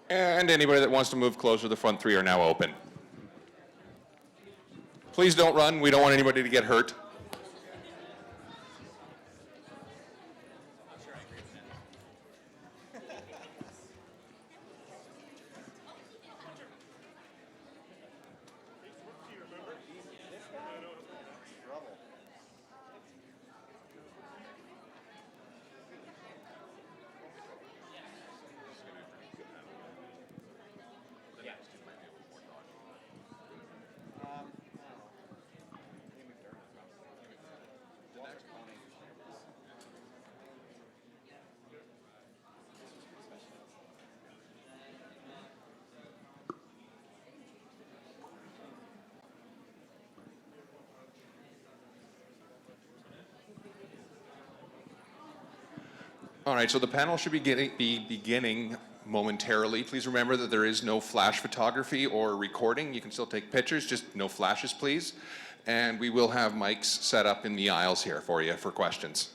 And anybody that wants to move closer, the front three are now open. Please don't run. We don't want anybody to get hurt. All right, so the panel should be beginning momentarily. Please remember that there is no flash photography or recording. You can still take pictures, just no flashes, please. And we will have mics set up in the aisles here for you for questions.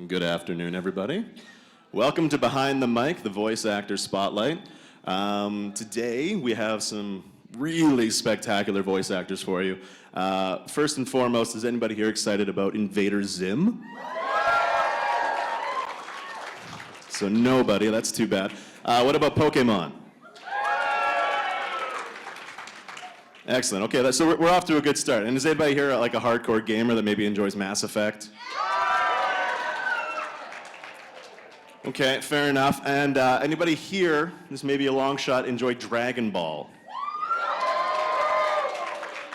Good afternoon, everybody. Welcome to Behind the Mic, the Voice Actor Spotlight. Today, we have some really spectacular voice actors for you. First and foremost, is anybody here excited about Invader Zim? So nobody, that's too bad. What about Pokemon? Excellent, okay, so we're off to a good start. And is anybody here like a hardcore gamer that maybe enjoys Mass Effect? Okay, fair enough. And anybody here, this may be a long shot, enjoy Dragon Ball?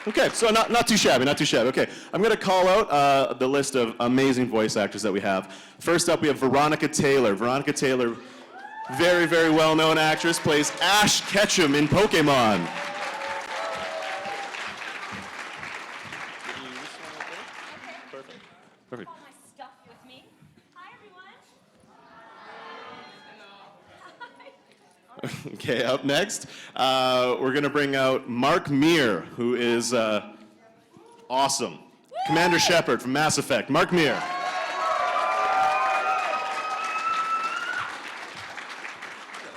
Okay, so not too shabby, not too shabby. Okay, I'm going to call out the list of amazing voice actors that we have. First up, we have Veronica Taylor. Veronica Taylor, very, very well-known actress, plays Ash Ketchum in Pokemon. Perfect. All my stuff with me. Hi, everyone. Okay, up next, we're going to bring out Mark Meer, who is awesome. Commander Shepard from Mass Effect. Mark Meer.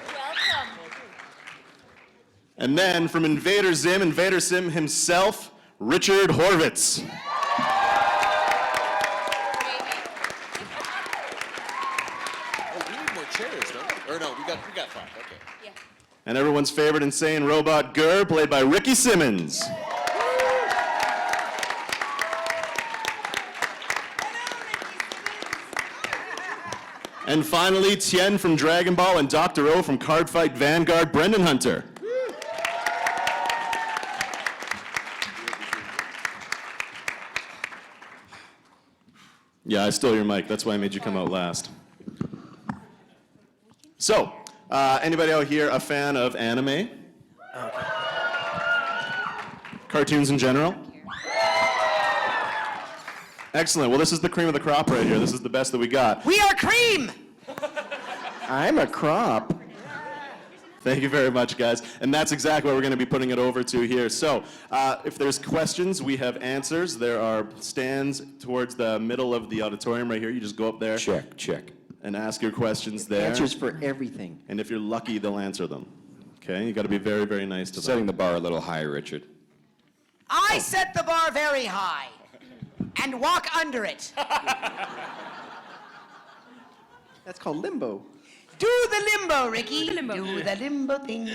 Welcome. And then from Invader Zim himself, Richard Horvitz. We got five, okay. Yeah. And everyone's favorite insane robot Gur, played by Rikki Simmons. And finally, Tien from Dragon Ball and Dr. O from Cardfight Vanguard, Brendan Hunter. Yeah, I stole your mic. That's why I made you come out last. So, anybody out here a fan of anime? Okay. Cartoons in general? Excellent. Well, this is the cream of the crop right here. This is the best that we got. We are cream! I'm a crop. Thank you very much, guys. And that's exactly what we're going to be putting it over to here. So, if there's questions, we have answers. There are stands towards the middle of the auditorium right here. You just go up there. Check. And ask your questions there. Answers for everything. And if you're lucky, they'll answer them. Okay? You got to be very, very nice to them. Setting the bar a little higher, Richard. I set the bar very high and walk under it. That's called limbo. Do the limbo, Rikki. Do the limbo. Do the limbo thing.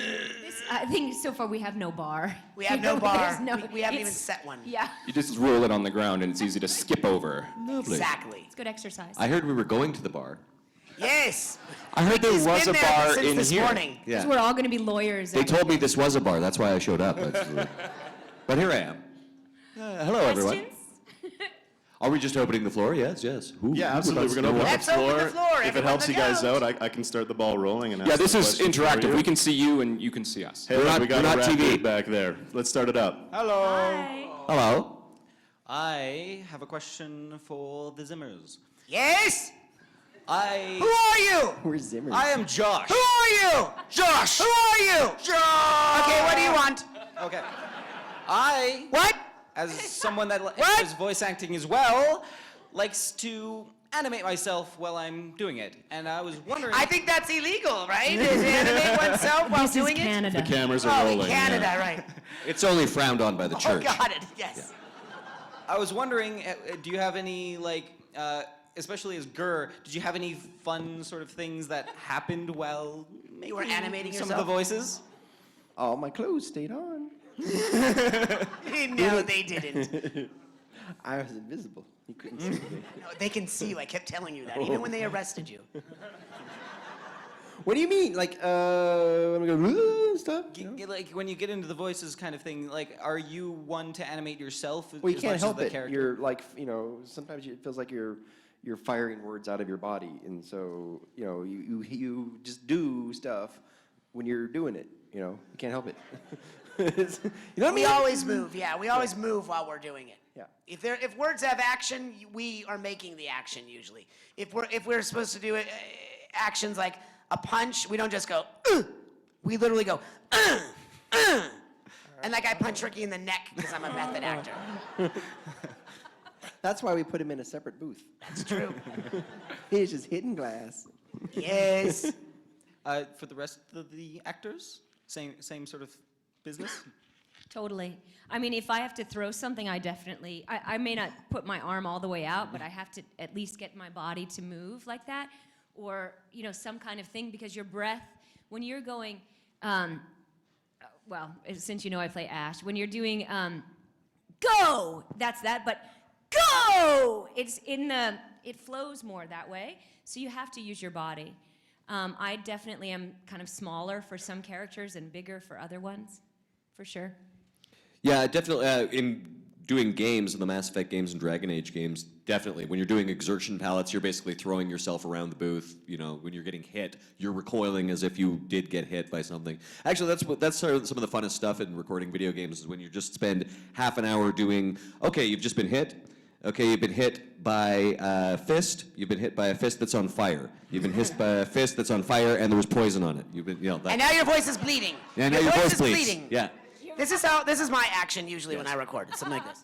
I think so far we have no bar. We have no bar. There's We haven't even it's- set one. Yeah, You just roll it on the ground and it's easy to skip over. Exactly. it's good exercise. I heard we were going to the bar. Yes. I heard there He's was been a there bar since in this here. morning. Because we're all going to be lawyers. They told me this was a bar. That's why I showed up. But here I am. Hello, everyone. Questions? Are we just opening the floor? Yes. Who Yeah, would absolutely. like We're going to open up Let's the open floor. the floor. If it Everyone helps you look guys out. out, I can start the ball rolling and ask Yeah, this some is questions for interactive. you. We can see you and you can see us. Hey, We're look, not- we got we're a not rap TV. group back there. Let's start it up. Hi. Hello. I have a question for the Zimmers. Yes? Who I are you? We're Zimmers. am Josh. Who are you? Josh. Who are you? Josh. Okay, what do you want? Okay. I, What? as someone that What? enjoys voice acting as well, likes to animate myself while I'm doing it. And I was wondering. I think that's illegal, right? To animate oneself while This is doing it? Canada. The cameras are Oh, rolling. in Canada, yeah. right. It's only frowned on by the Oh, church. got it. Yes. I was wondering, do you have any especially as Gur, did you have any fun sort of things that happened while You were animating some yourself? of the voices? All my clothes stayed on. No, they didn't. I was invisible. You couldn't see me. No, they can see you. I kept telling you that, even when they arrested you. What do you mean? Like, I'm going stuff? You know? Like when you get into the voices kind of thing, like are you one to animate yourself? Well, you as can't much as help the it. character? You're like, sometimes it feels like you're firing words out of your body, and so you just do stuff when you're doing it. You can't help it. You know what I We mean? always move, yeah. We always move while we're doing it. Yeah. If words have action, we are making the action usually. If we're supposed to do it, actions like a punch, we don't just go. We literally go. And like I punch Rikki in the neck because I'm a method actor. That's why we put him in a separate booth. That's true. He's just hidden glass. Yes. For the rest of the actors, same sort of business. Totally. I mean, if I have to throw something, I may not put my arm all the way out, but I have to at least get my body to move like that, or, some kind of thing, because your breath, when you're going, well, since I play Ash, when you're doing, go, that's that, but go! It flows more that way, so you have to use your body. I definitely am kind of smaller for some characters and bigger for other ones, for sure. Yeah, definitely. In doing games, in the Mass Effect games and Dragon Age games, definitely. When you're doing exertion palettes, you're basically throwing yourself around the booth. When you're getting hit, you're recoiling as if you did get hit by something. Actually, that's sort of some of the funnest stuff in recording video games is when you just spend half an hour doing, okay, you've just been hit. Okay, you've been hit by a fist. You've been hit by a fist that's on fire. You've been hit by a fist that's on fire and there was poison on it. You've been, that. And now your voice is bleeding. Yeah, now your voice bleeds. Yeah. This is my action usually when I record. It's something like this.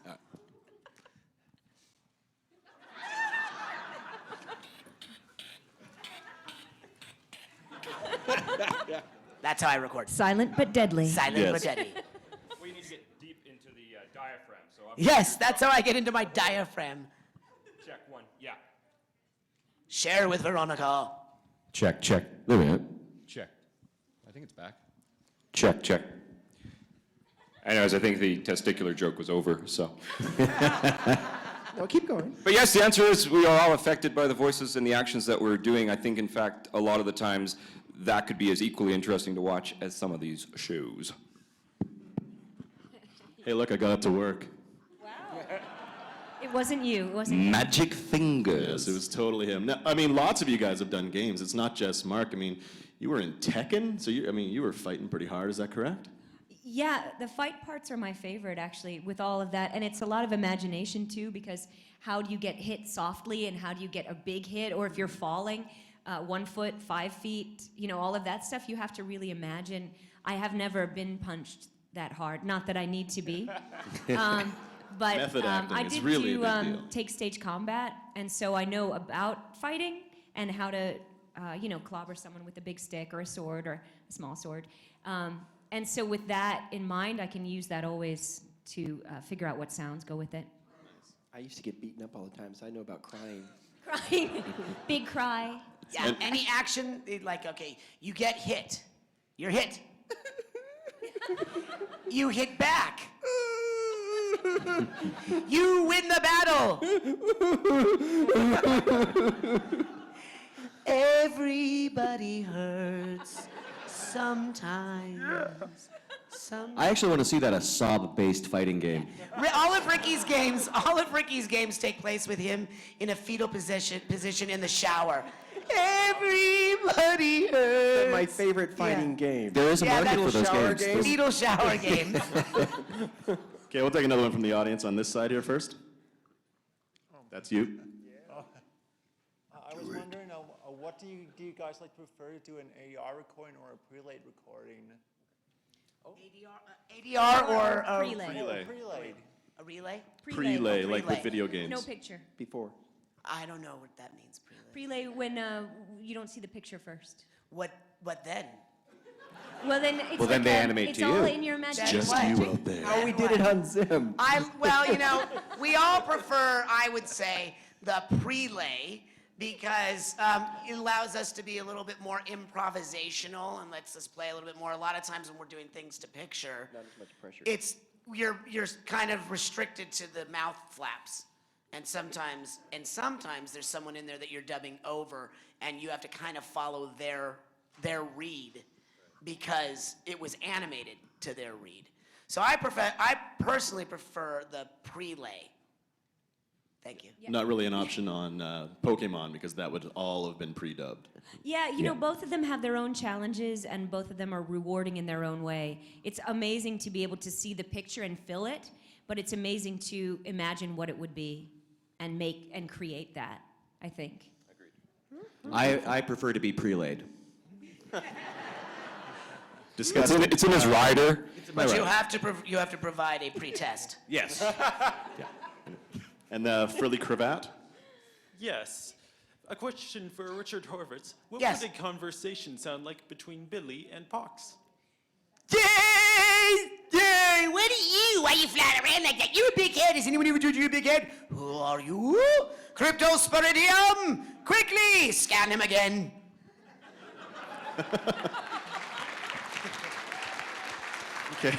That's how I record. Silent but deadly. Silent but deadly. We need to get deep into the diaphragm, so Yes, that's how I get into my diaphragm. check one. Yeah. Share with Veronica. Check. There we go. Check. I think it's back. Check. Anyways, I think the testicular joke was over, so. No, keep going. But yes, the answer is we are all affected by the voices and the actions that we're doing. I think, in fact, a lot of the times that could be as equally interesting to watch as some of these shows. Hey, look, I got it to work. Wow. It wasn't you. It wasn't you. Magic fingers. Yes, it was totally him. Now, I mean, lots of you guys have done games. It's not just Mark. I mean, you were in Tekken, so you were fighting pretty hard. Is that correct? Yeah, the fight parts are my favorite, actually, with all of that. And it's a lot of imagination, too, because how do you get hit softly and how do you get a big hit? Or if you're falling, 1 foot, 5 feet, all of that stuff, you have to really imagine. I have never been punched that hard. Not that I need to be. But Method acting I is did really a big deal. take stage combat, and so I know about fighting and how to, clobber someone with a big stick or a sword or a small sword. And so with that in mind, I can use that always to figure out what sounds go with it. I used to get beaten up all the time, so I know about crying. Crying, big cry. Yeah, any action, okay, you get hit. You're hit. You hit back. You win the battle. Everybody hurts sometimes. I actually want to see that a sob-based fighting game. All of Rikki's games take place with him in a fetal position in the shower. Everybody hurts. My favorite fighting game. There is a market for those shower games. game. Fetal shower games. Okay, we'll take another one from the audience on this side here first. That's you. I was wondering, what do you guys like prefer to do, an ADR recording or a prelayed recording? ADR or Prelay. Prelayed. a relay? Prelay, like Prelay. with video games. No picture. Before. I don't know what that means. Prelay. Prelay when you don't see the picture first. What then? Well, then it's Well, then like they animate it's to all you. in your imagination. Just What? you out there. Oh, we did it on Zim. We all prefer, I would say, the prelay because it allows us to be a little bit more improvisational and lets us play a little bit more. A lot of times when we're doing things to picture, Not as much pressure. you're kind of restricted to the mouth flaps. And sometimes there's someone in there that you're dubbing over and you have to kind of follow their read because it was animated to their read. So I personally prefer the prelay. Thank you. Yeah. Not really an option on Pokemon because that would all have been pre-dubbed. Yeah, you know, both of them have their own challenges and both of them are rewarding in their own way. It's amazing to be able to see the picture and fill it, but it's amazing to imagine what it would be and make and create that, I think. I prefer to be prelayed. Disgusting. It's in his rider. But you have to provide a pre-test. Yes. And the frilly cravat? Yes. A question for Richard Horvitz. What Yes. would a conversation sound like between Billy and Pox? Hey, what are you? Why you flying around like that? You a big head. Has anyone ever told you you're a big head? Who are you? Cryptosporidium! Quickly! Scan him again. Okay.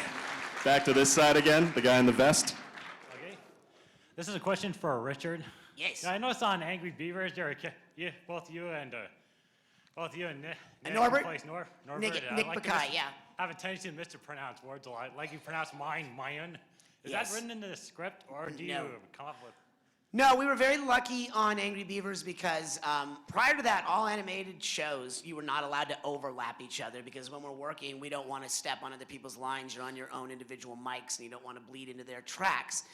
Back to this side again, the guy in the vest. Okay. This is a question for Richard. Yes. Yeah, I noticed on Angry Beavers, both you and Nick Norbert? plays Norbert. Nick like to Bacai, yeah. have a tendency to mispronounce words a lot. Like you pronounce mayan. Is Yes. that written in the script, or do you No. come up with? No, we were very lucky on Angry Beavers because prior to that, all animated shows, you were not allowed to overlap each other because when we're working, we don't want to step on other people's lines. You're on your own individual mics and you don't want to bleed into their tracks.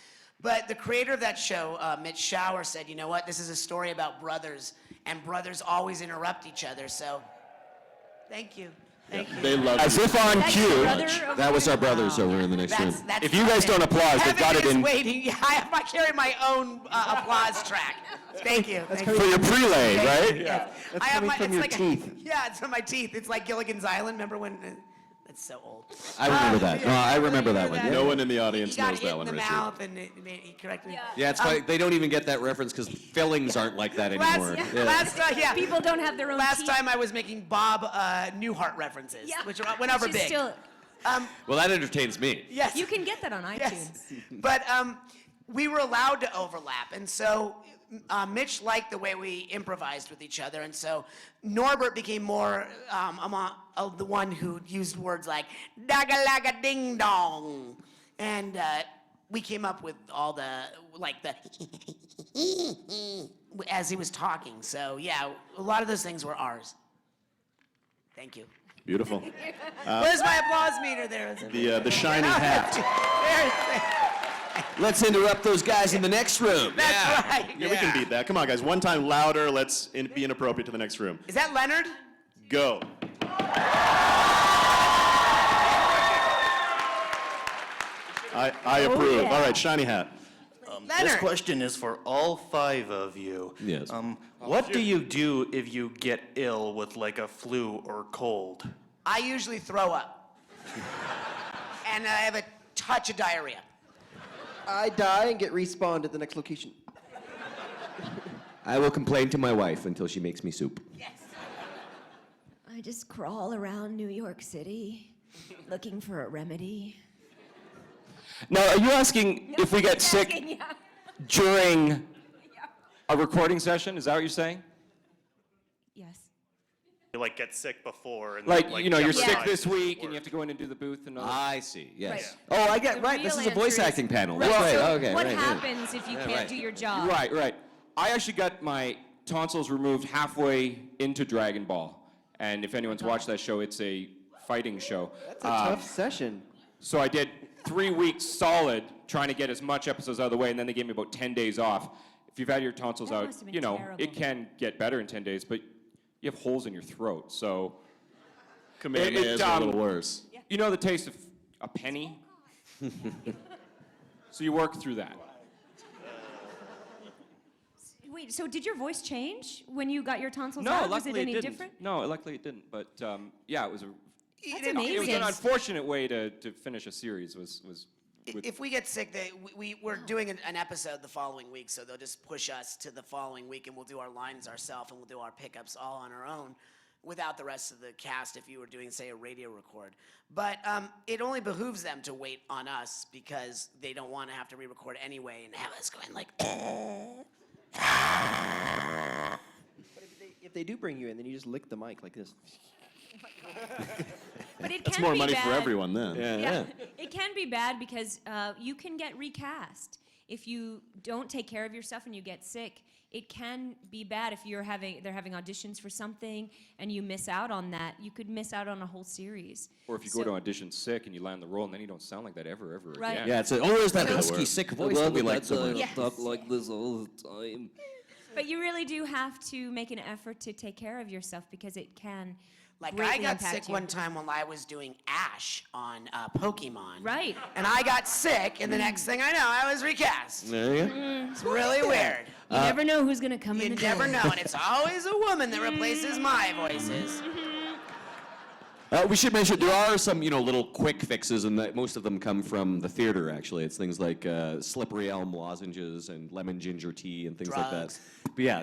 But the creator of that show, Mitch Schauer, said, you know what, this is a story about brothers, and brothers always interrupt each other, so thank you. Thank you. They love As you. if on That's your cue. brother over That was there? our brothers over in the next room. That's If you guys don't applause, they've got it Heaven is in- waiting. Yeah, I carry my own applause track. Thank you. Thank you. For your prelay, right? Yeah. That's coming from your teeth. Yeah, it's from my teeth. It's like Gilligan's Island. Remember when? That's so old. I remember that. No, I remember that one. No one in the audience He got knows hit that in one, the Richard. mouth, and he corrected me. Yeah, it's funny. They don't even get that reference because fillings aren't like that anymore. Last yeah. People don't have their own Last teeth. time I was making Bob Newhart references, Yeah. which went over Which is big. still- Well, that entertains me. Yes. you can get that on iTunes. Yes. But we were allowed to overlap, and so Mitch liked the way we improvised with each other, and so Norbert became more the one who used words like "daga laga ding dong," and we came up with all the as he was talking. So yeah, a lot of those things were ours. Thank you. Beautiful. Where's my applause meter? There. The shiny hat. Let's interrupt those guys in the next room. That's right. Yeah, we can beat that. Come on, guys. One time louder. Let's be inappropriate to the next room. Is that Leonard? Go. I approve. yeah. All right, shiny hat. This Leonard. question is for all 5 of you. Yes. What do you do if you get ill with like a flu or cold? I usually throw up. And I have a touch of diarrhea. I die and get respawned at the next location. I will complain to my wife until she makes me soup. Yes. I just crawl around New York City looking for a remedy. Now, are you asking if we get sick Yeah. during a recording session? Is that what you're saying? Yes. You like get sick before and Like, then, you know, you're jump sick on this to week and work. you have to go in and do the booth and all I see. Yes. Right. Oh, I get The right. This real is a voice answer acting panel. Right, That's right. so Okay. what right, happens if you can't right. do your job? Right, right. I actually got my tonsils removed halfway into Dragon Ball. And if anyone's watched that show, it's a fighting show. That's a tough session. So I did 3 weeks solid trying to get as much episodes out of the way, and then they gave me about 10 days off. If you've had your tonsils That out, must have been you know, terrible. it can get better in 10 days, but you have holes in your throat, so... Kamehameha is a little worse. You know the taste of a penny? So you work through that. Wait, so did your voice change when you got your tonsils No, out? Was luckily it any didn't. different? No, luckily it didn't. But yeah, it was a. That's It was amazing. an unfortunate way to finish a series. Was with, If we get sick, we're doing an episode the following week, so they'll just push us to the following week, and we'll do our lines ourselves, and we'll do our pickups all on our own, without the rest of the cast. If you were doing, say, a radio record, but it only behooves them to wait on us because they don't want to have to re-record anyway and have us going like. But if they do bring you in, then you just lick the mic like this. But it That's can more be money bad. for everyone then. Yeah, it can be bad because you can get recast. If you don't take care of yourself and you get sick, it can be bad if they're having auditions for something and you miss out on that. You could miss out on a whole series. or if you go to audition sick and you land the role, and then you don't sound like that ever Right. again. Yeah, it's always that So- husky, sick voice that we like so much. Yes. like this all the time. But you really do have to make an effort to take care of yourself because it can Like, I greatly got impact sick you. one time while I was doing Ash on Pokemon. Right. And I got sick, and the next thing I know, I was recast. There you go. It's really weird. You never know who's gonna come You in the never door. know, and it's always a woman that replaces my voices. We should mention there are some, little quick fixes, and that most of them come from the theater. Actually, it's things like slippery elm lozenges and lemon ginger tea and things like that. Drugs. But yeah,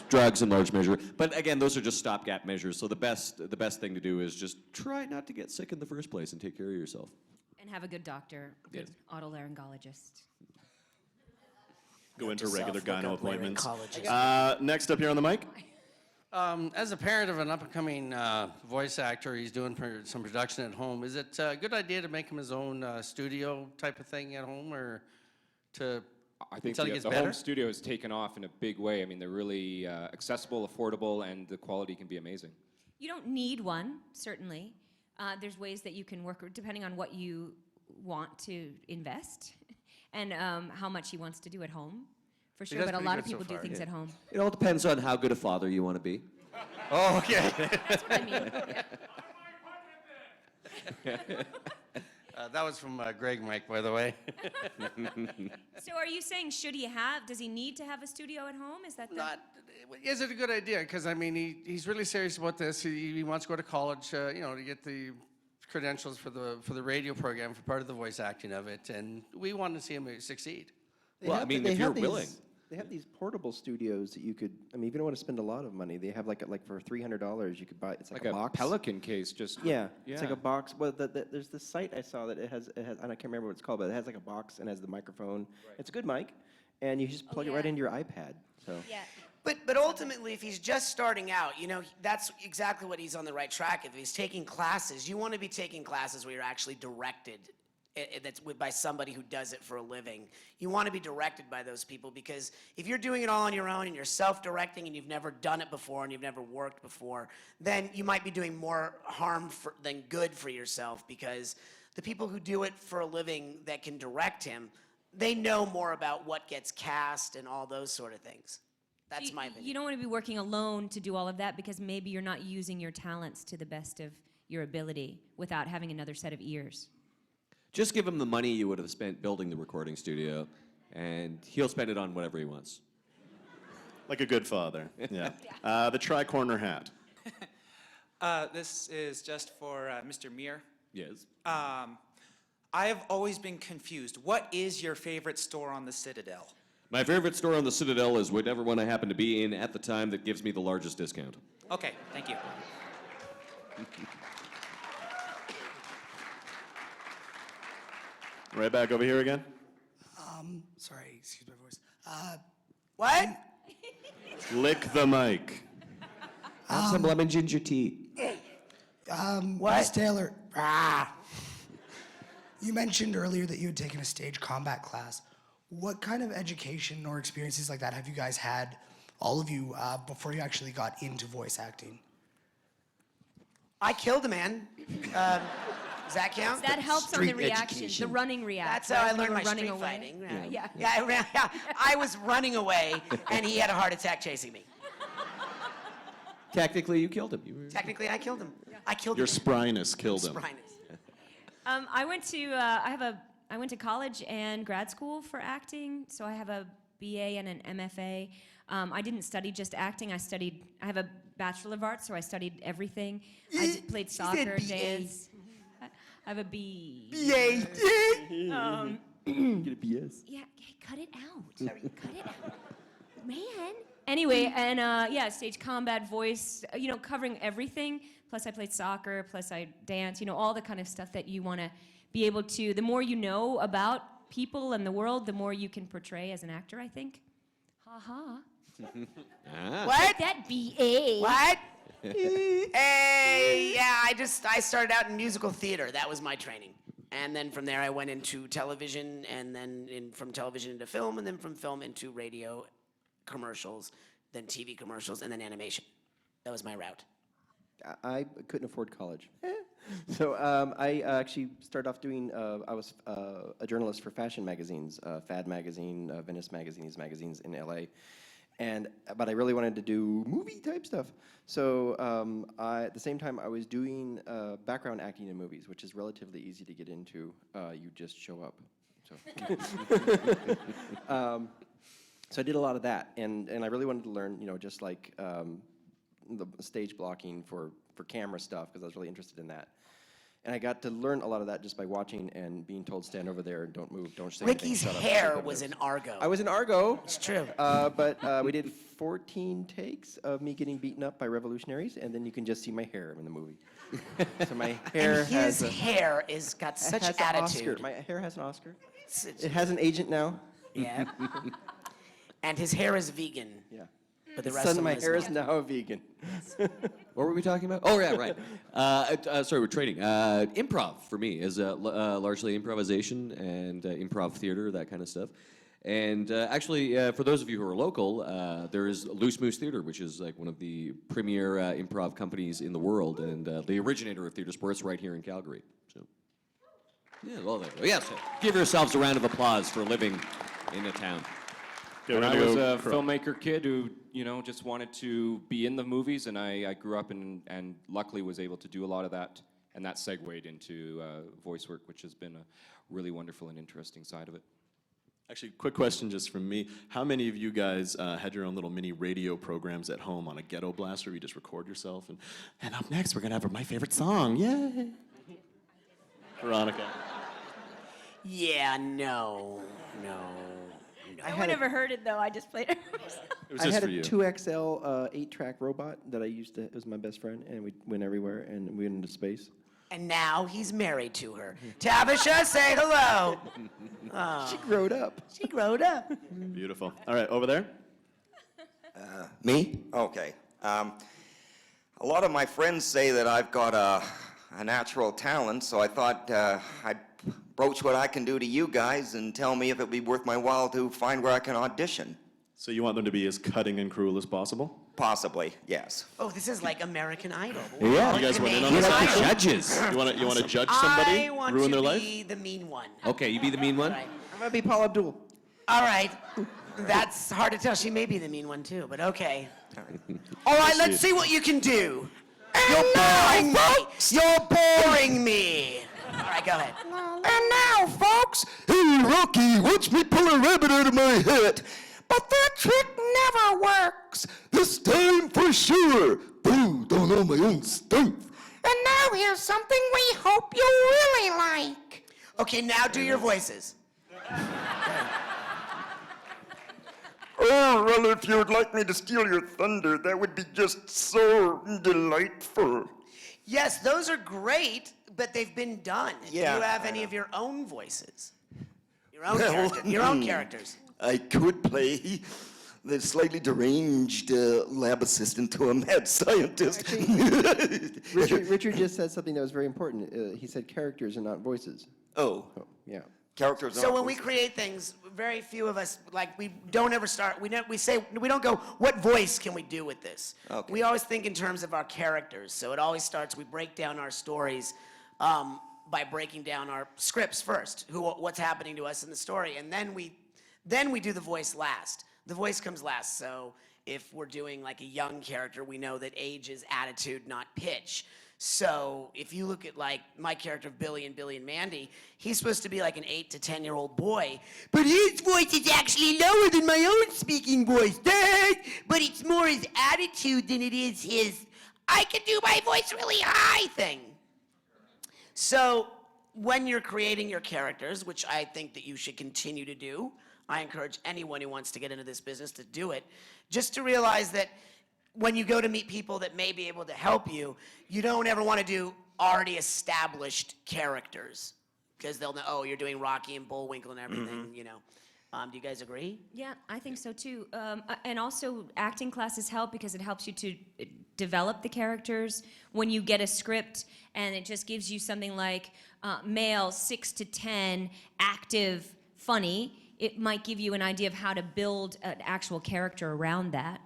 drugs in large measure. But again, those are just stopgap measures. So the best thing to do is just try not to get sick in the first place and take care of yourself. And have a good doctor, good otolaryngologist. Go into regular gyno appointments. Laryngologist. Next up here on the mic. As a parent of an up-and-coming voice actor, he's doing some production at home. Is it a good idea to make him his own studio type of thing at home, or to I think until he gets the better? home studio has taken off in a big way. I mean, they're really accessible, affordable, and the quality can be amazing. You don't need one, certainly. There's ways that you can work depending on what you want to invest and how much he wants to do at home, for sure. does But a pretty lot of good so people do far, things yeah. at home. It all depends on how good a father you want to be. Oh, okay. That's what I mean. That was from Greg Mike, by the way. So are you saying does he need to have a studio at home? Is that the... Is it a good idea? Because, I mean, he's really serious about this. He wants to go to college, to get the credentials for the radio program, for part of the voice acting of it, and we want to see him succeed. If you're willing. They have these portable studios that you could, I mean, if you don't want to spend a lot of money, they have like for $300 you could buy, it's like a box. Pelican case, just Yeah, it's like a box. Well, there's this site I saw that it has, and I can't remember what it's called, but it has like a box and has the microphone. It's a good mic, and you just plug it right yeah. into your iPad. So. Yeah. But ultimately, if he's just starting out, that's exactly what he's on the right track. If he's taking classes, you want to be taking classes where you're actually directed. That's by somebody who does it for a living. You want to be directed by those people, because if you're doing it all on your own and you're self-directing and you've never done it before and you've never worked before, then you might be doing more harm than good for yourself, because the people who do it for a living that can direct him, they know more about what gets cast and all those sort of things. That's my opinion. You don't want to be working alone to do all of that, because maybe you're not using your talents to the best of your ability without having another set of ears. Just give him the money you would have spent building the recording studio, and he'll spend it on whatever he wants. Like a good father. Yeah. The tri-corner hat. This is just for Mr. Meer. Yes. I have always been confused. What is your favorite store on the Citadel? My favorite store on the Citadel is whatever one I happen to be in at the time that gives me the largest discount. Okay, thank you. Right back over here again. Sorry, excuse my voice. What? Lick the mic. Have some lemon ginger tea. Miss Taylor, you mentioned earlier that you had taken a stage combat class. What kind of education or experiences like that have you guys had, all of you, before you actually got into voice acting? I killed a man. Does that count? That helps on the Street reaction, education. the running reaction. That's how I when learned you were my running street away. fighting. Yeah. Yeah, I was running away, and he had a heart attack chasing me. Technically, you killed him. Technically, I killed him. I killed Your him. spryness killed him. I went to college and grad school for acting, so I have a BA and an MFA. I didn't study just acting. I have a Bachelor of Arts, so I studied everything. I played soccer, dance. I have a B. Get a BS. Yeah, cut it out. Cut it out. Man. Anyway, and stage combat, voice, covering everything. Plus I played soccer, plus I dance, all the kind of stuff that you want to be able to, the more you know about people and the world, the more you can portray as an actor, I think. Ha ha. What? That BA. What? Hey, yeah, I started out in musical theater. That was my training. And then from there I went into television, and then from television into film, and then from film into radio commercials, then TV commercials, and then animation. That was my route. I couldn't afford college. So I actually started off doing, I was a journalist for fashion magazines, Fad Magazine, Venice Magazine, these magazines in LA. But I really wanted to do movie type stuff. So at the same time, I was doing background acting in movies, which is relatively easy to get into. You just show up. So, so I did a lot of that, and I really wanted to learn, just like the stage blocking for camera stuff, because I was really interested in that. And I got to learn a lot of that just by watching and being told, stand over there and don't move, don't say anything, Rikki's shut up, hair take was notes. in Argo. I was in Argo. It's true. But we did 14 takes of me getting beaten up by revolutionaries, and then you can just see my hair in the movie. So my hair And his hair is got such has an attitude. Oscar. My hair has an Oscar. It's- It has an agent now. Yeah. And his hair is vegan. Yeah. But the rest Suddenly of my him is hair not. is now a vegan. What were we talking about? Oh, yeah, right. Sorry, we're trading. Improv, for me, is largely improvisation and improv theater, that kind of stuff. And actually, for those of you who are local, there is Loose Moose Theater, which is like one of the premier improv companies in the world, and the originator of theater sports right here in Calgary. So, yeah, well, there you go. Yes, give yourselves a round of applause for living in a town. And I was a filmmaker kid who, just wanted to be in the movies, and I grew up and luckily was able to do a lot of that, and that segued into voice work, which has been a really wonderful and interesting side of it. Actually, quick question just from me. How many of you guys had your own little mini radio programs at home on a ghetto blaster where you just record yourself? And up next, we're going to have my favorite song. Yay! Veronica. Yeah, no. No one ever heard it though. I just played it. It was I just had for a you. 2XL 8-track robot that I used to, it was my best friend, and we went everywhere, and we went into space. And now he's married to her. Tabisha, say hello. She growed up. She growed up. Beautiful. All right, over there. Me? Okay. A lot of my friends say that I've got a natural talent, so I thought I'd broach what I can do to you guys and tell me if it'd be worth my while to find where I can audition. So you want them to be as cutting and cruel as possible? Possibly, yes. Oh, this is like American Idol. Yeah. You guys want in on this? Like the judges. You want to judge somebody? I want ruin to their life? be the mean one. Okay, you be the mean one? Right. I'm going to be Paul Abdul. All right. That's hard to tell. She may be the mean one too, but okay. All right, let's see what you can do. You're boring me. You're boring me. All right, go ahead. And now, folks, hey, Rocky, watch me pull a rabbit out of my hat. But that trick never works. This time for sure. Boo, don't know my own stuff. And now here's something we hope you really like. Okay, now do your voices. Oh, well, if you'd like me to steal your thunder, that would be just so delightful. Yes, those are great, but they've been done. Yeah, Do you have I any know. of your own voices? Your own characters. I could play the slightly deranged lab assistant to a mad scientist. Richard just said something that was very important. He said characters and not voices. Oh, Yeah. characters. So aren't when we voices. create things, very few of us, like, we don't ever start, we don't go, what voice can we do with this? Okay. We always think in terms of our characters. So it always starts, we break down our stories by breaking down our scripts first, what's happening to us in the story, and then we do the voice last. The voice comes last, so if we're doing like a young character, we know that age is attitude, not pitch. So if you look at like my character of Billy and Mandy, he's supposed to be like an 8 to 10-year-old boy, but his voice is actually lower than my own speaking voice. But it's more his attitude than it is his, I can do my voice really high thing. So when you're creating your characters, which I think that you should continue to do, I encourage anyone who wants to get into this business to do it, just to realize that when you go to meet people that may be able to help you, you don't ever want to do already established characters, because they'll know, oh, you're doing Rocky and Bullwinkle and everything, you know. Do you guys agree? Yeah, I think so too. And also, acting classes help because it helps you to develop the characters. When you get a script and it just gives you something like male, 6 to 10, active, funny, it might give you an idea of how to build an actual character around that.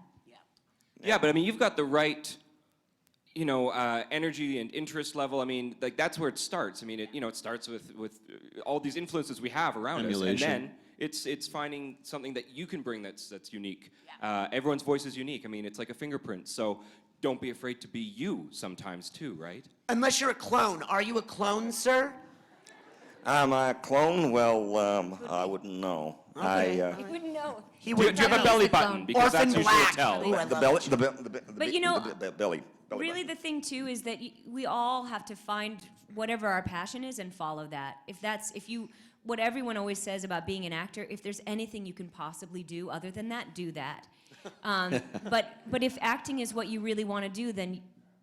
Yeah, but I mean, you've got the right, energy and interest level. I mean, like that's where it starts. I mean, it starts with all these influences we have around us, and Emulation. then It's finding something that you can bring that's unique. Everyone's voice is unique. I mean, it's like a fingerprint. So don't be afraid to be you sometimes too, right? Unless you're a clone. Are you a clone, sir? Am I a clone? Well, I wouldn't know. You wouldn't know. He Do you have a belly button? Because that's Orphan usually a Black. tell. Ooh, I The love belly, it. But you know, belly. Really, the thing too is that we all have to find whatever our passion is and follow that. What everyone always says about being an actor, if there's anything you can possibly do other than that, do that. But if acting is what you really want to do, then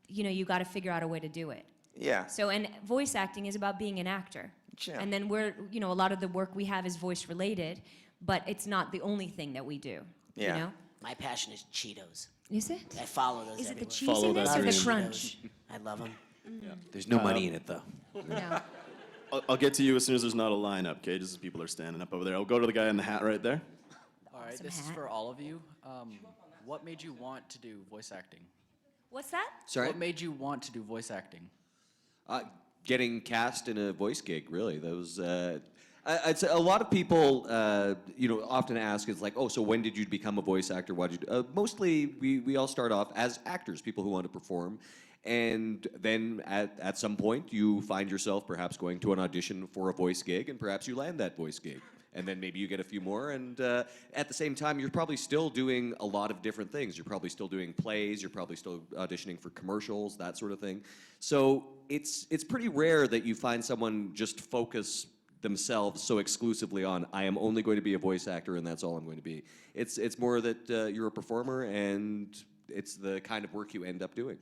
you got to figure out a way to do it. Yeah. So, and voice acting is about being an actor. Sure. And then a lot of the work we have is voice related, but it's not the only thing that we do. Yeah. You know? My passion is Cheetos. Is it? I follow those Is it the everywhere. Follow cheesiness that or the dream. crunch? I love them. There's no money in it, though. No. I'll get to you as soon as there's not a lineup, okay? Just as people are standing up over there. I'll go to the guy in the hat right there. All right, Awesome this is hat. for all of you. What made you want to do voice acting? What's that? Sorry? What made you want to do voice acting? Getting cast in a voice gig, really. That was. I'd say a lot of people, often ask, it's like, oh, so when did you become a voice actor? Why did you? Mostly, we all start off as actors, people who want to perform, and then at some point, you find yourself perhaps going to an audition for a voice gig, and perhaps you land that voice gig. And then maybe you get a few more, and at the same time, you're probably still doing a lot of different things. You're probably still doing plays, you're probably still auditioning for commercials, that sort of thing. So it's pretty rare that you find someone just focus themselves so exclusively on, I am only going to be a voice actor and that's all I'm going to be. It's more that you're a performer and it's the kind of work you end up doing.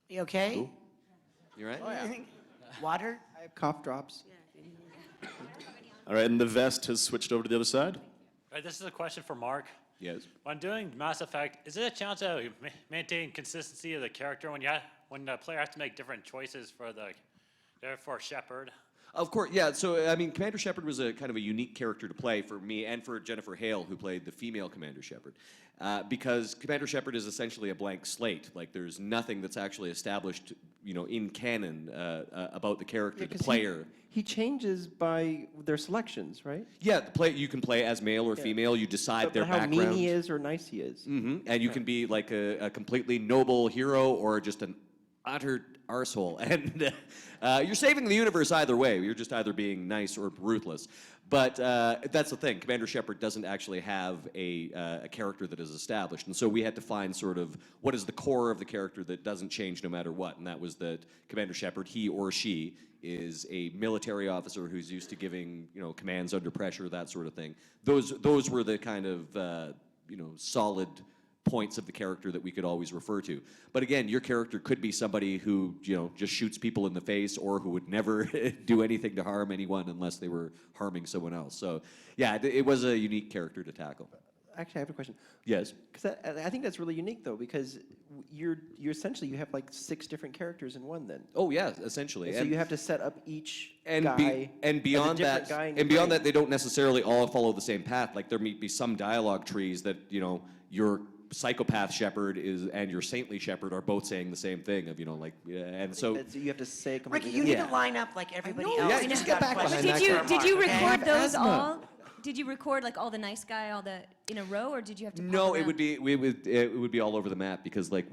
You okay? Cool. You right? Water? I have cough drops. All right, and the vest has switched over to the other side. Right, this is a question for Mark. Yes. When doing Mass Effect, is it a challenge to maintain consistency of the character when the player has to make different choices for Shepard? Of course, yeah. So, I mean, Commander Shepard was a kind of a unique character to play for me and for Jennifer Hale, who played the female Commander Shepard. Because Commander Shepard is essentially a blank slate. Like, there's nothing that's actually established, in canon about the character, the player. He changes by their selections, right? Yeah, you can play as male or female. You decide But their how background. mean he is or nice he is. And you can be like a completely noble hero or just an utter arsehole. And you're saving the universe either way. You're just either being nice or ruthless. But that's the thing. Commander Shepard doesn't actually have a character that is established. And so we had to find sort of what is the core of the character that doesn't change no matter what. And that was that Commander Shepard, he or she, is a military officer who's used to giving, commands under pressure, that sort of thing. Those were the kind of, solid points of the character that we could always refer to. But again, your character could be somebody who, just shoots people in the face or who would never do anything to harm anyone unless they were harming someone else. So, yeah, it was a unique character to tackle. Actually, I have a question. Yes. Because I think that's really unique, though, because you're essentially, you have like 6 different characters in one then. Oh, yeah, essentially. And so you have to set up each and guy beyond as a different that, guy in and your beyond brain. that, they don't necessarily all follow the same path. Like there may be some dialogue trees that your psychopath Shepard and your saintly Shepard are both saying the same thing of and so you have to say Ricky, you need to line up like everybody else. Yeah, I just got get back questions behind that for Did you Mark, okay? record those asthma. all? Did you record like all the nice guy, all the in a row, or did you have to? Pop No, it around? would be all over the map because like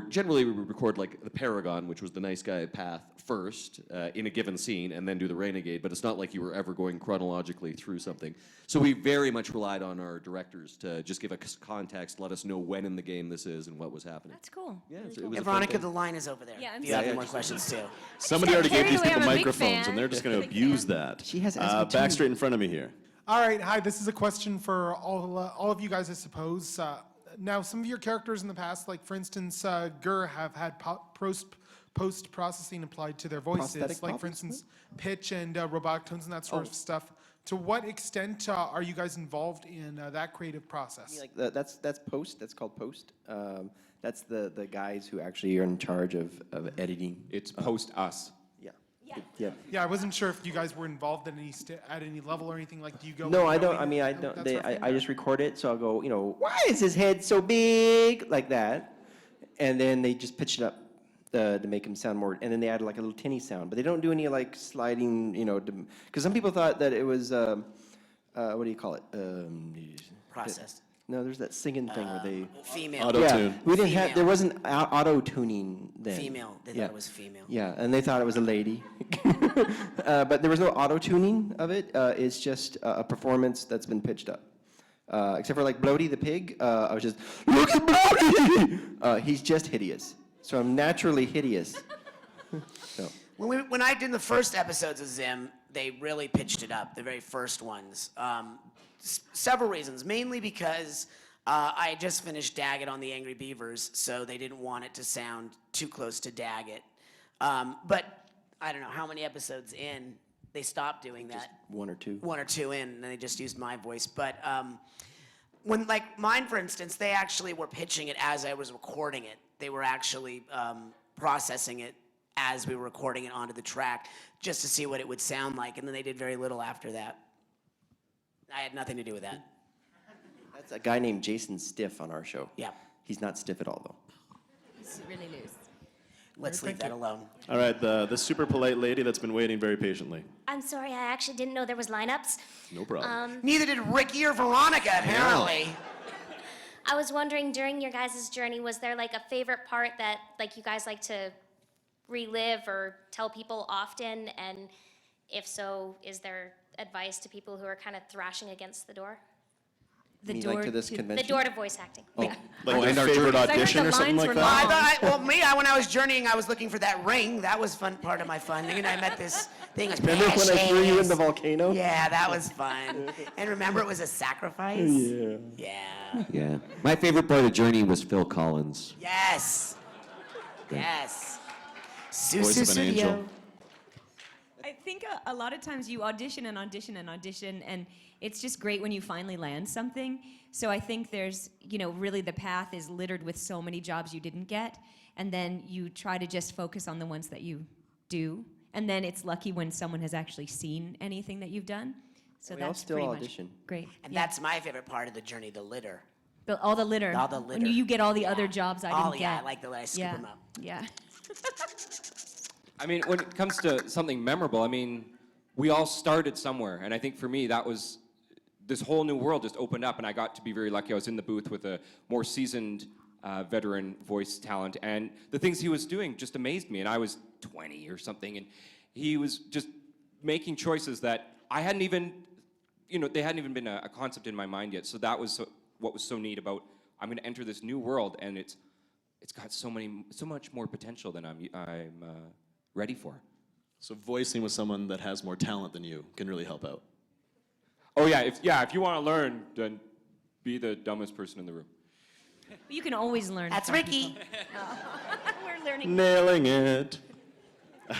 generally we would record like the Paragon, which was the nice guy path first in a given scene, and then do the Renegade. But it's not like you were ever going chronologically through something. So we very much relied on our directors to just give us context, let us know when in the game this is and what was happening. That's cool. Yeah, Really it cool. was Hey, a fun Veronica, thing. the line is over there. Yeah, I'm If you have sorry. any more questions too. Somebody got already gave carried these away. people I'm a big microphones, fan. and they're just going to Big abuse fan. that. She has asthma back too. straight in front of me here. All right, hi, this is a question for all of you guys, I suppose. Now, some of your characters in the past, like for instance, Gur, have had post-processing applied to their voices, Prosthetic like for puppets? instance, pitch and robotic tones and that sort of stuff. To what extent are you guys involved in that creative process? Like that's post. That's called post. That's the guys who actually are in charge of editing. It's post us. Yeah. Yeah. Yeah, I wasn't sure if you guys were involved at any level or anything. Like, do you go? No, I go don't. in I mean, I and don't. that They, sort of thing, I or- just record it. So I'll go. Why is his head so big like that? And then they just pitch it up, to make him sound more, and then they add like a little tinny sound, but they don't do any like sliding, you know, because some people thought that it was, what do you call it? Processed. No, there's that singing thing where they Female. Auto-tune. Yeah, we didn't have. Female. There wasn't auto tuning then. Female. They thought it was female. Yeah, and they thought it was a lady. But there was no auto tuning of it. It's just a performance that's been pitched up. Except for like Bloaty the pig, I was just look at Bloaty. He's just hideous. So I'm naturally hideous. So. When I did the first episodes of Zim, they really pitched it up, the very first ones. Several reasons, mainly because I had just finished Daggett on the Angry Beavers, so they didn't want it to sound too close to Daggett. But I don't know how many episodes in, they stopped doing that. Just one or two. One or two in, and they just used my voice. But when, like mine, for instance, they actually were pitching it as I was recording it. They were actually processing it as we were recording it onto the track, just to see what it would sound like, and then they did very little after that. I had nothing to do with that. That's a guy named Jason Stiff on our show. Yeah. He's not stiff at all, though. It's really loose. Let's leave that alone. All right, the super polite lady that's been waiting very patiently. I'm sorry, I actually didn't know there was lineups. No problem. Neither did Rikki or Veronica, apparently. I was wondering, during your guys' journey, was there like a favorite part that like you guys like to relive or tell people often? And if so, is there advice to people who are kind of thrashing against the door? You mean like to this convention? The door to voice acting. Oh, Yeah. like your favorite audition or something like that? When I was journeying, I was looking for that ring. That was fun part of my fun. And I met this thing. Remember when I threw you in the volcano? Yeah, that was fun. And remember, it was a sacrifice? Yeah. Yeah. Yeah. My favorite part of Journey was Phil Collins. Yes. Yes. Voice of an angel. I think a lot of times you audition and audition and audition, and it's just great when you finally land something. So I think there's, you know, really the path is littered with so many jobs you didn't get, and then you try to just focus on the ones that you do, and then it's lucky when someone has actually seen anything that you've done. So We all that's still pretty audition. much great. And Yeah. that's my favorite part of the journey, the litter. All the litter. All the litter. When you get all the other jobs I didn't Oh, get. yeah, I like the way I scoop them up. Yeah. I mean, when it comes to something memorable, I mean, we all started somewhere, and I think for me that was this whole new world just opened up, and I got to be very lucky. I was in the booth with a more seasoned veteran voice talent, and the things he was doing just amazed me. And I was 20 or something, and he was just making choices that I hadn't even, you know, they hadn't even been a concept in my mind yet. So that was what was so neat about I'm going to enter this new world, and it's got so much more potential than I'm ready for. So voicing with someone that has more talent than you can really help out. Oh yeah, if you want to learn, then be the dumbest person in the room. You can always learn. That's from Rikki. people. We're learning. Nailing it.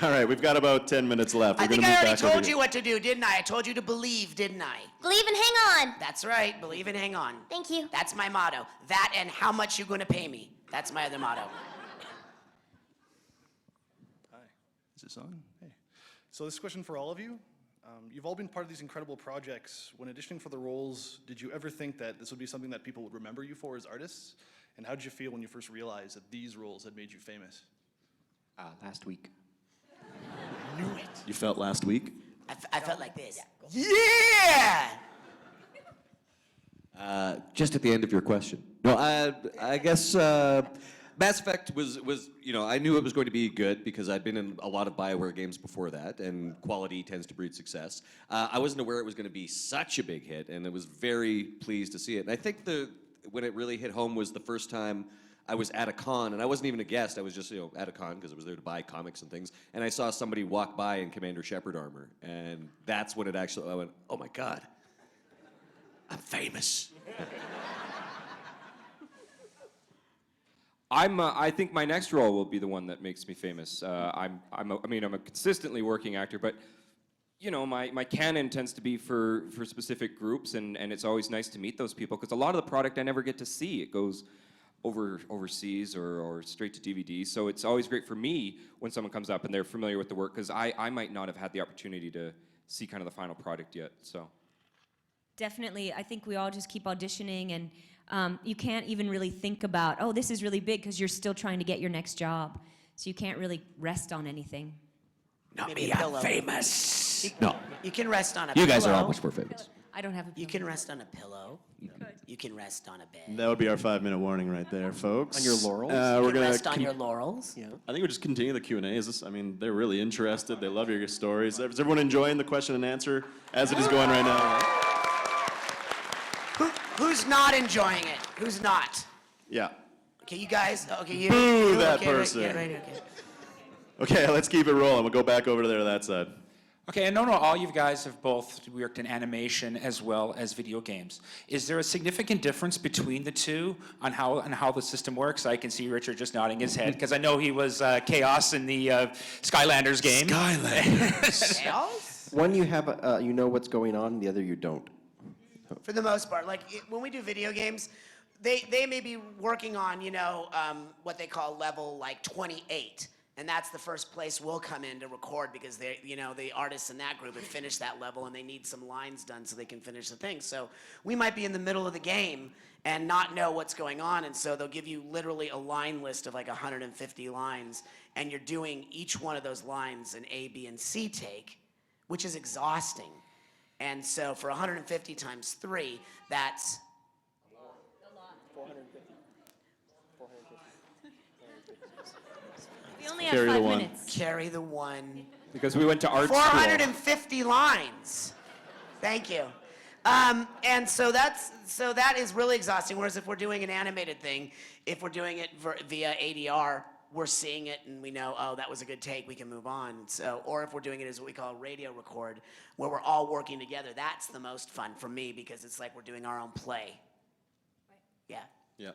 All right, we've got about 10 minutes left. I We're think gonna I move already back over told here. you what to do, didn't I? I told you to believe, didn't I? Believe and hang on. That's right. Believe and hang on. Thank you. That's my motto. That and how much you gonna pay me. That's my other motto. Hi, is this on? Hey. So this question for all of you. You've all been part of these incredible projects. When auditioning for the roles, did you ever think that this would be something that people would remember you for as artists? And how did you feel when you first realized that these roles had made you famous? Last week. Knew it. You felt last week? I felt like this. Yeah! Just at the end of your question. No, I guess Mass Effect was, you know, I knew it was going to be good because I'd been in a lot of BioWare games before that, and quality tends to breed success. I wasn't aware it was going to be such a big hit, and I was very pleased to see it. And I think when it really hit home was the first time I was at a con, and I wasn't even a guest. I was just, you know, at a con because I was there to buy comics and things. And I saw somebody walk by in Commander Shepard armor, and that's when I went, oh my God, I'm famous. I think my next role will be the one that makes me famous. I'm a consistently working actor, but you know, my canon tends to be for specific groups, and it's always nice to meet those people because a lot of the product I never get to see. It goes overseas or straight to DVD. So it's always great for me when someone comes up and they're familiar with the work because I might not have had the opportunity to see kind of the final product yet. So Definitely. I think we all just keep auditioning, and you can't even really think about, oh, this is really big, because you're still trying to get your next job. so you can't really rest on anything. Maybe a pillow. famous. No. You can rest on a pillow. You guys are all much more famous. I don't have a pillow. You can rest on a pillow. You can rest on a bed. That would be our 5-minute warning right there, folks. On your laurels? We're You can gonna rest on your laurels. Yeah. I think we'll just continue the Q&A. I mean, they're really interested. They love your stories. Is everyone enjoying the question and answer as it is going right now? Who's not enjoying it? Who's not? Yeah. Okay, you guys. Okay, you. Boo you, that okay, person. Right, okay. Okay, let's keep it rolling. We'll go back over there to that side. Okay, I know all you guys have both worked in animation as well as video games. Is there a significant difference between the two on how the system works? I can see Richard just nodding his head because I know he was Chaos in the Skylanders game. Skylanders. Chaos? One you have, you know what's going on, the other you don't. For the most part, like when we do video games, they may be working on what they call level like 28. And that's the first place we'll come in to record because they, the artists in that group have finished that level and they need some lines done so they can finish the thing. So we might be in the middle of the game and not know what's going on, and so they'll give you literally a line list of like 150 lines, and you're doing each one of those lines an A, B, and C take, which is exhausting. And so for 150 times 3, that's We only have Carry the 5 one. minutes. carry the one. Because we went to art school. 450 lines. Thank you. And so that is really exhausting. Whereas if we're doing an animated thing, if we're doing it via ADR, we're seeing it and we know, oh, that was a good take, we can move on. So, or if we're doing it as what we call a radio record, where we're all working together, that's the most fun for me because it's like we're doing our own play. Yeah. Yeah.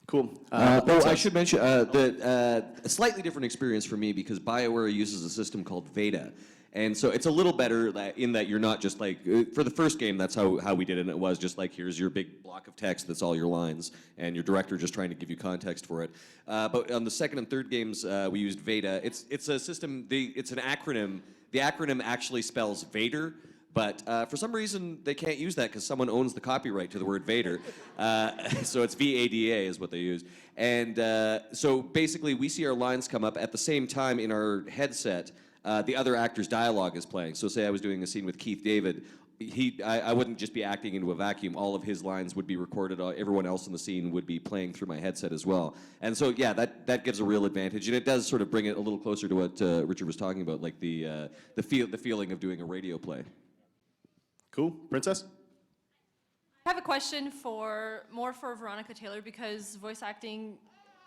Cool. I should mention that a slightly different experience for me because BioWare uses a system called Veda. And so it's a little better in that you're not just like, for the first game, that's how we did it, and it was just like, here's your big block of text, that's all your lines, and your director just trying to give you context for it. But on the second and third games, we used Veda. It's a system, it's an acronym. The acronym actually spells Vader, but for some reason, they can't use that because someone owns the copyright to the word Vader. So it's VADA is what they use. And so basically, we see our lines come up at the same time in our headset. The other actor's dialogue is playing. So say I was doing a scene with Keith David, I wouldn't just be acting into a vacuum. All of his lines would be recorded. Everyone else in the scene would be playing through my headset as well. And so yeah, that gives a real advantage, and it does sort of bring it a little closer to what Richard was talking about, like the feeling of doing a radio play. Cool, Princess. I have a question for Veronica Taylor because voice acting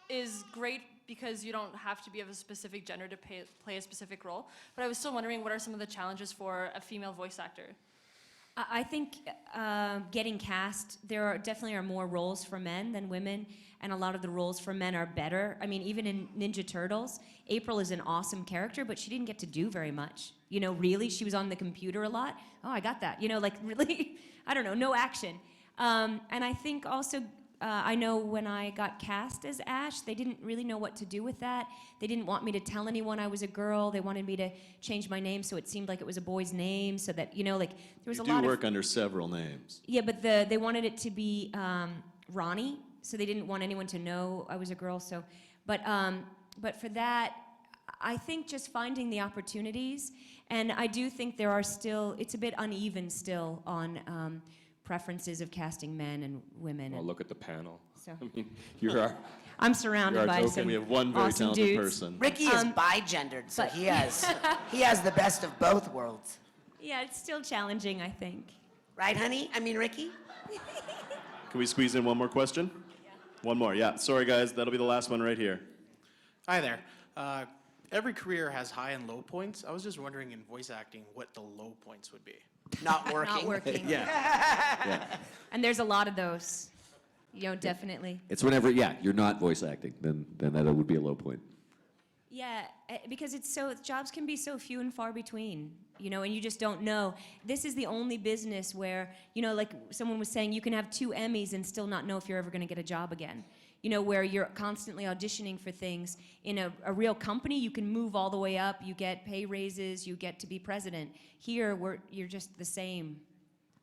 is great because you don't have to be of a specific gender to play a specific role. But I was still wondering, what are some of the challenges for a female voice actor? I think getting cast, there definitely are more roles for men than women, and a lot of the roles for men are better. I mean, even in Ninja Turtles, April is an awesome character, but she didn't get to do very much. Really, she was on the computer a lot. Oh, I got that. Like really, I don't know, no action. And I think also, I know when I got cast as Ash, they didn't really know what to do with that. They didn't want me to tell anyone I was a girl. They wanted me to change my name so it seemed like it was a boy's name, so that, like, there was a lot of... You do work under several names. Yeah, but they wanted it to be Ronnie, so they didn't want anyone to know I was a girl, so... But for that, I think just finding the opportunities, and I do think there are still... It's a bit uneven still on... preferences of casting men and women. Well, look at the panel. So. I mean, you're our... I'm surrounded by some We have one very awesome talented dudes. person. Ricky is bigendered, so he has the best of both worlds. Yeah, it's still challenging, I think. Right, honey? I mean, Ricky? Can we squeeze in one more question? Yeah. One more, yeah. Sorry, guys, that'll be the last one right here. Hi there. Every career has high and low points. I was just wondering in voice acting what the low points would be. Not working. Not working. Yeah. And there's a lot of those. Definitely. It's whenever, you're not voice acting, then that would be a low point. Yeah, because jobs can be so few and far between, and you just don't know. This is the only business where, like someone was saying, you can have 2 Emmys and still not know if you're ever going to get a job again. Where you're constantly auditioning for things. In a real company, you can move all the way up, you get pay raises, you get to be president. Here, you're just the same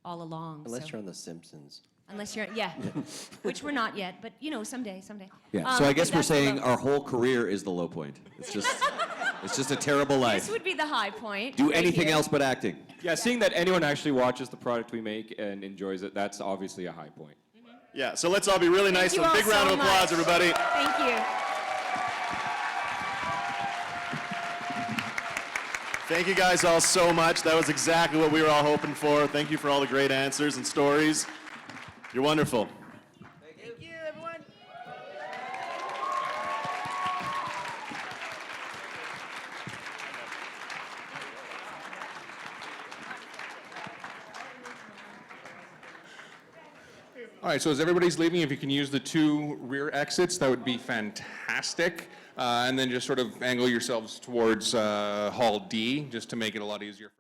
all along. Unless you're on The Simpsons. Unless you're, yeah, which we're not yet, but you know, someday. Yeah. So I guess but we're that's the saying low. our whole career is the low point. It's just a terrible life. This would be the high point. Do right anything here. else but acting. Yeah, seeing that anyone actually watches the product we make and enjoys it, that's obviously a high point. Yeah, so let's all be really nice. you So all big round so of applause, much. everybody. Thank you. Thank you guys all so much. That was exactly what we were all hoping for. Thank you for all the great answers and stories. You're wonderful. Thank you, everyone. All right, so as everybody's leaving, if you can use the 2 rear exits, that would be fantastic. And then just sort of angle yourselves towards Hall D, just to make it a lot easier.